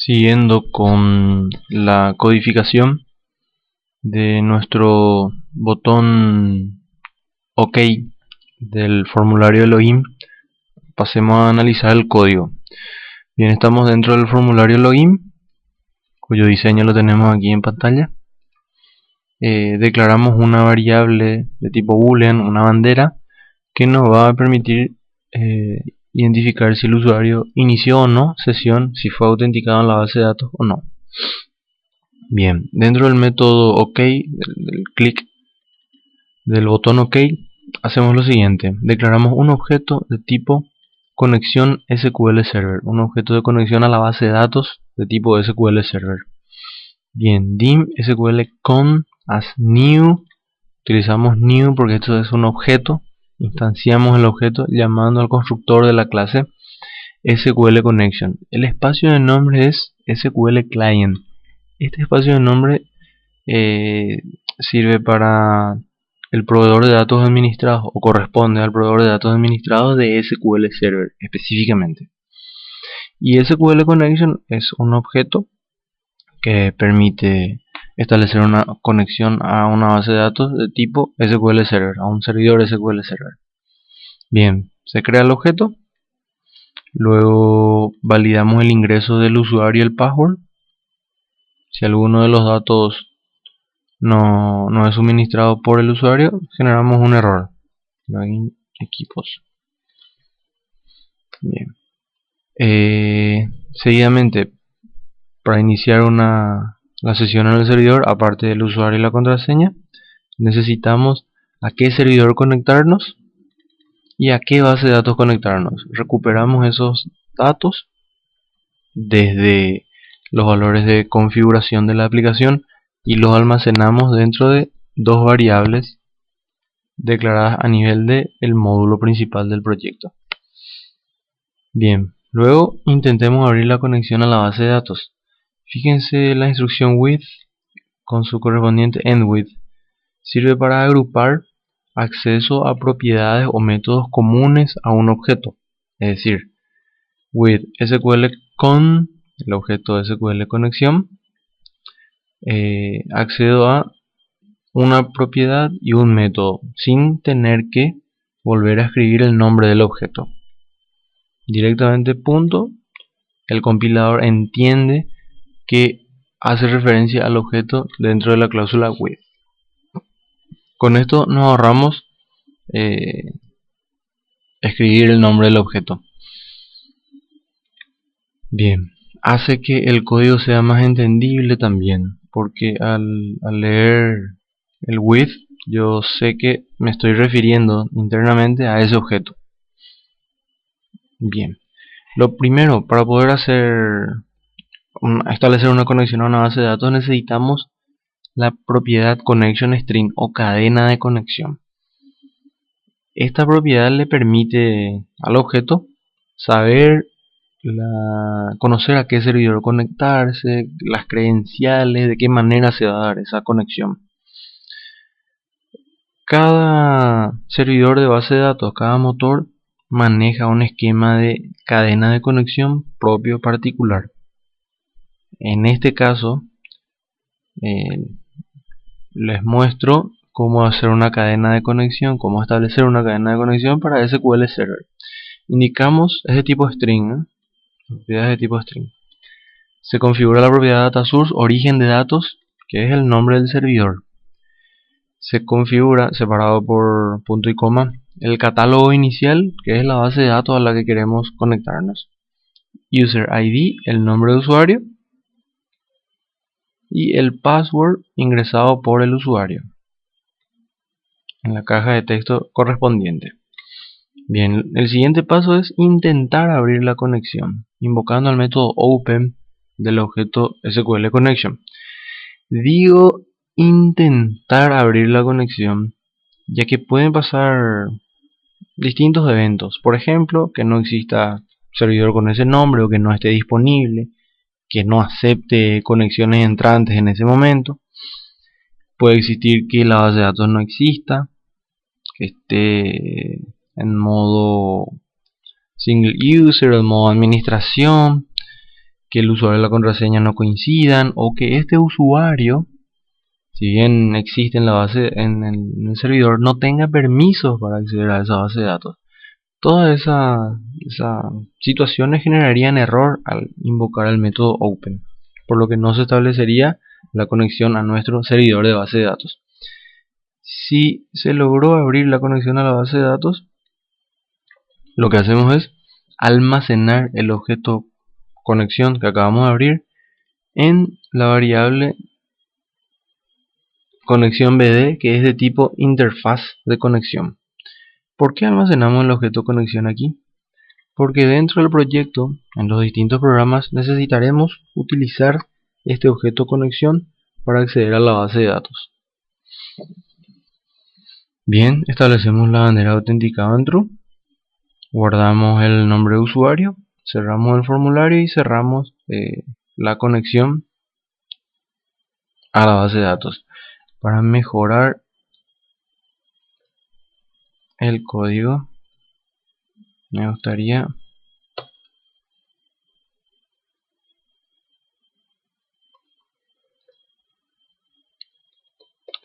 Siguiendo con la codificación de nuestro botón OK del formulario de login, pasemos a analizar el código. Bien, estamos dentro del formulario login, cuyo diseño lo tenemos aquí en pantalla. Declaramos una variable de tipo boolean, una bandera, que nos va a permitir identificar si el usuario inició o no sesión, si fue autenticado en la base de datos o no. Bien, dentro del método OK, del clic del botón OK, hacemos lo siguiente: declaramos un objeto de tipo conexión SQL Server, un objeto de conexión a la base de datos de tipo SQL Server. Bien, dim SQL con as new, utilizamos new porque esto es un objeto, instanciamos el objeto llamando al constructor de la clase SQL Connection. El espacio de nombre es SQL Client. Este espacio de nombre sirve para el proveedor de datos administrados, o corresponde al proveedor de datos administrados de SQL Server específicamente. Y SQL Connection es un objeto que permite establecer una conexión a una base de datos de tipo SQL Server, a un servidor SQL Server. Bien, se crea el objeto, luego validamos el ingreso del usuario y el password. Si alguno de los datos no es suministrado por el usuario, generamos un error. Login equipos. Bien. Seguidamente, para iniciar la sesión en el servidor, aparte del usuario y la contraseña, necesitamos a qué servidor conectarnos y a qué base de datos conectarnos. Recuperamos esos datos desde los valores de configuración de la aplicación y los almacenamos dentro de dos variables declaradas a nivel del módulo principal del proyecto. Bien, luego intentemos abrir la conexión a la base de datos. Fíjense la instrucción with con su correspondiente end with. Sirve para agrupar acceso a propiedades o métodos comunes a un objeto. Es decir, with SQL con el objeto SQL conexión, accedo a una propiedad y un método sin tener que volver a escribir el nombre del objeto. Directamente punto, el compilador entiende que hace referencia al objeto dentro de la cláusula with. Con esto nos ahorramos escribir el nombre del objeto. Bien, hace que el código sea más entendible también, porque al leer el with yo sé que me estoy refiriendo internamente a ese objeto. Bien, lo primero, para poder establecer una conexión a una base de datos, necesitamos la propiedad connection string o cadena de conexión. Esta propiedad le permite al objeto saber conocer a qué servidor conectarse, las credenciales, de qué manera se va a dar esa conexión. Cada servidor de base de datos, cada motor, maneja un esquema de cadena de conexión propio particular. En este caso, les muestro cómo hacer una cadena de conexión, cómo establecer una cadena de conexión para SQL Server. Indicamos es de tipo string, propiedades de tipo string. Se configura la propiedad data source, origen de datos, que es el nombre del servidor. Se configura, separado por punto y coma, el catálogo inicial, que es la base de datos a la que queremos conectarnos. User ID, el nombre de usuario, y el password ingresado por el usuario en la caja de texto correspondiente. Bien, el siguiente paso es intentar abrir la conexión, invocando el método open del objeto SQL Connection. Digo intentar abrir la conexión, ya que pueden pasar distintos eventos. Por ejemplo, que no exista servidor con ese nombre o que no esté disponible, que no acepte conexiones entrantes en ese momento. Puede existir que la base de datos no exista, que esté en modo single user o en modo administración, que el usuario y la contraseña no coincidan, o que este usuario, si bien existe en la base, en el servidor, no tenga permisos para acceder a esa base de datos. Todas esas situaciones generarían error al invocar el método open, por lo que no se establecería la conexión a nuestro servidor de base de datos. Si se logró abrir la conexión a la base de datos, lo que hacemos es almacenar el objeto conexión que acabamos de abrir en la variable conexión BD, que es de tipo interfaz de conexión. ¿Por qué almacenamos el objeto conexión aquí? Porque dentro del proyecto, en los distintos programas, necesitaremos utilizar este objeto conexión para acceder a la base de datos. Bien, establecemos la bandera autenticado en true, guardamos el nombre de usuario, cerramos el formulario y cerramos la conexión a la base de datos. Para mejorar el código, me gustaría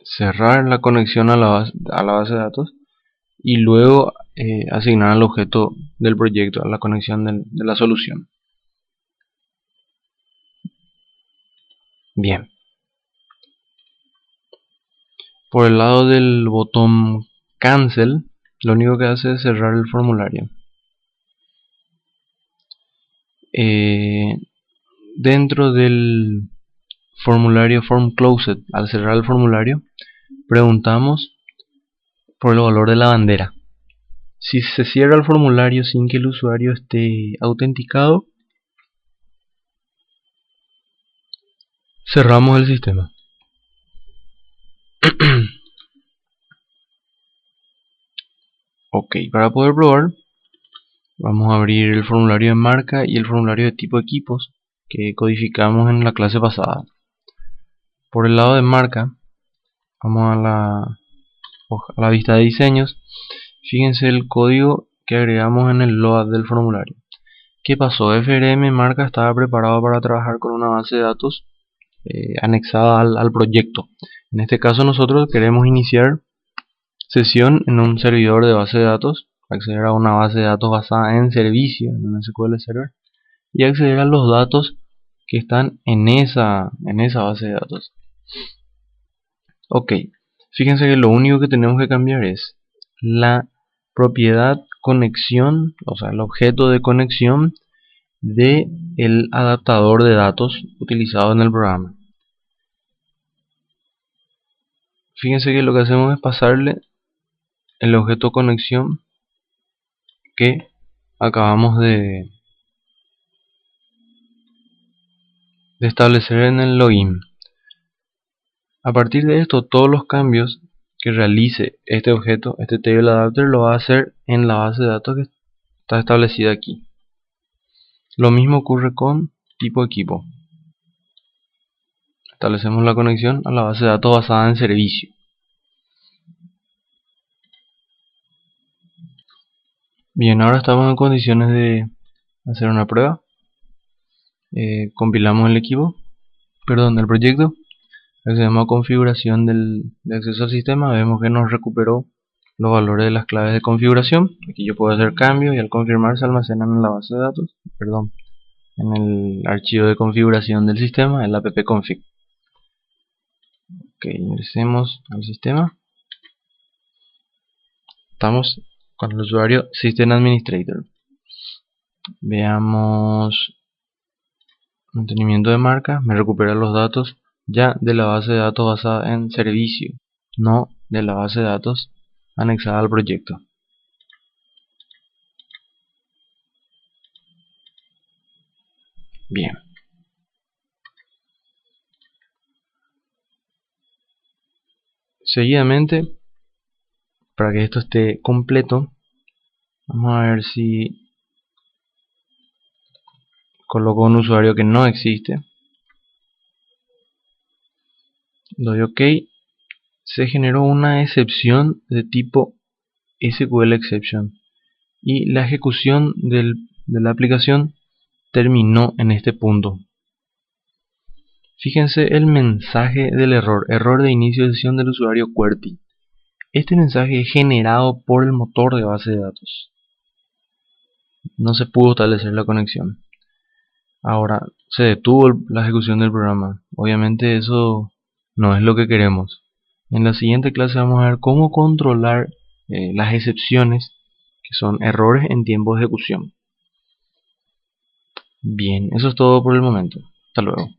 cerrar la conexión a la base de datos y luego asignar al objeto del proyecto, a la conexión de la solución. Bien. Por el lado del botón cancel, lo único que hace es cerrar el formulario. Dentro del formulario form closed, al cerrar el formulario, preguntamos por el valor de la bandera. Si se cierra el formulario sin que el usuario esté autenticado, cerramos el sistema. Ok, para poder probar, vamos a abrir el formulario de marca y el formulario de tipo equipos que codificamos en la clase pasada. Por el lado de marca, vamos a la vista de diseños. Fíjense el código que agregamos en el load del formulario. ¿Qué pasó? FRM marca estaba preparado para trabajar con una base de datos anexada al proyecto. En este caso nosotros queremos iniciar sesión en un servidor de base de datos, acceder a una base de datos basada en servicio, en un SQL Server, y acceder a los datos que están en esa base de datos. Ok, fíjense que lo único que tenemos que cambiar es la propiedad conexión, o sea, el objeto de conexión de el adaptador de datos utilizado en el programa. Fíjense que lo que hacemos es pasarle el objeto conexión que acabamos de establecer en el login. A partir de esto, todos los cambios que realice este objeto, este table adapter, lo va a hacer en la base de datos que está establecida aquí. Lo mismo ocurre con tipo equipo. Establecemos la conexión a la base de datos basada en servicio. Bien, ahora estamos en condiciones de hacer una prueba. Compilamos el el proyecto. Accedemos a configuración de acceso al sistema. Vemos que nos recuperó los valores de las claves de configuración. Aquí yo puedo hacer cambios y al confirmar se almacenan en la base de datos, en el archivo de configuración del sistema, el appconfig. Ok, ingresemos al sistema. Estamos con el usuario System Administrator. Veamos mantenimiento de marca. Me recupera los datos ya de la base de datos basada en servicio, no de la base de datos anexada al proyecto. Bien. Seguidamente, para que esto esté completo, vamos a ver si coloco un usuario que no existe. Doy OK. Se generó una excepción de tipo SQL exception y la ejecución de la aplicación terminó en este punto. Fíjense el mensaje del error de inicio de sesión del usuario QWERTY. Este mensaje es generado por el motor de base de datos. No se pudo establecer la conexión. Ahora, se detuvo la ejecución del programa. Obviamente eso no es lo que queremos. En la siguiente clase vamos a ver cómo controlar las excepciones, que son errores en tiempo de ejecución. Bien, eso es todo por el momento. Hasta luego.